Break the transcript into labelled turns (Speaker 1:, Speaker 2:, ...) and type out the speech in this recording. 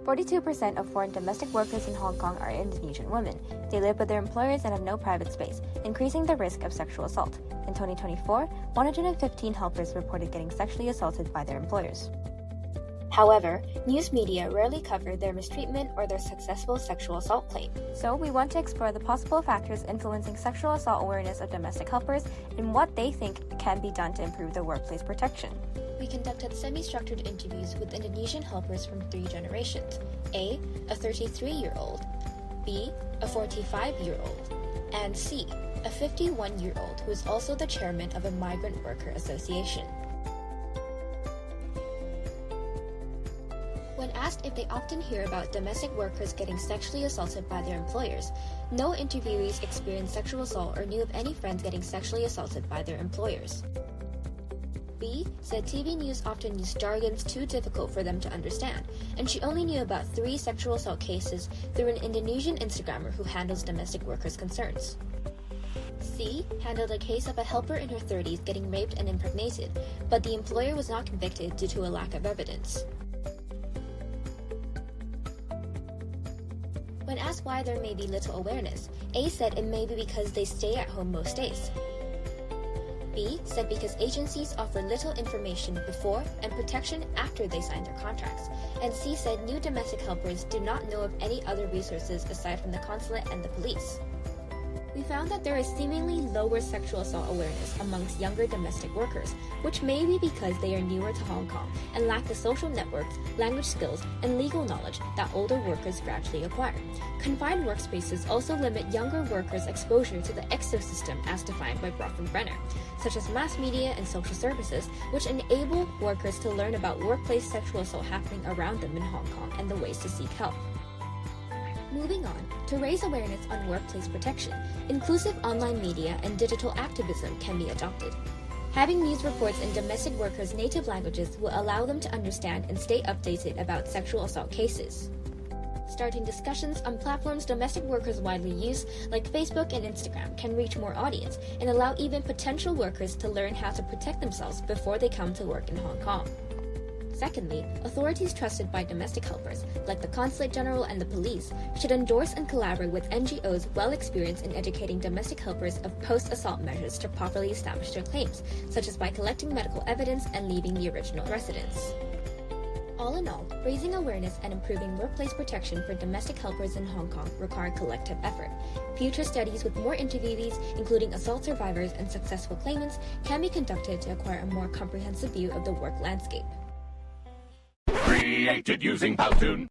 Speaker 1: 42% of foreign domestic workers in Hong Kong are Indonesian women. They live with their employers and have no private space, increasing the risk of sexual assault. In 2024, 115 helpers reported getting sexually assaulted by their employers. However, news media rarely cover their mistreatment or their successful sexual assault claim. So we want to explore the possible factors influencing sexual assault awareness of domestic helpers and what they think can be done to improve their workplace protection. We conducted semi-structured interviews with Indonesian helpers from 3 generations: A 33-year-old, B, a 45-year-old, and C, a 51-year-old who is also the chairman of a migrant worker association. When asked if they often hear about domestic workers getting sexually assaulted by their employers, no interviewees experienced sexual assault or knew of any friends getting sexually assaulted by their employers. B said TV news often used jargons too difficult for them to understand, and she only knew about 3 sexual assault cases through an Indonesian Instagrammer who handles domestic workers' concerns. C handled a case of a helper in her 30s getting raped and impregnated, but the employer was not convicted due to a lack of evidence. When asked why there may be little awareness, A said it may be because they stay at home most days. B said because agencies offer little information before and protection after they sign their contracts, and C said new domestic helpers do not know of any other resources aside from the consulate and the police. We found that there is seemingly lower sexual assault awareness amongst younger domestic workers, which may be because they are newer to Hong Kong and lack the social networks, language skills, and legal knowledge that older workers gradually acquire. Confined workspaces also limit younger workers' exposure to the ecosystem as defined by Brenner, such as mass media and social services, which enable workers to learn about workplace sexual assault happening around them in Hong Kong and the ways to seek help. Moving on, to raise awareness on workplace protection, inclusive online media and digital activism can be adopted. Having news reports in domestic workers' native languages will allow them to understand and stay updated about sexual assault cases. Starting discussions on platforms domestic workers widely use, like Facebook and Instagram, can reach more audience and allow even potential workers to learn how to protect themselves before they come to work in Hong Kong. Secondly, authorities trusted by domestic helpers, like the Consulate General and the police, should endorse and collaborate with NGOs well experienced in educating domestic helpers of post-assault measures to properly establish their claims, such as by collecting medical evidence and leaving the original residence. All in all, raising awareness and improving workplace protection for domestic helpers in Hong Kong require collective effort. Future studies with more interviewees, including assault survivors and successful claimants, can be conducted to acquire a more comprehensive view of the work landscape.
Speaker 2: Created using Powtoon.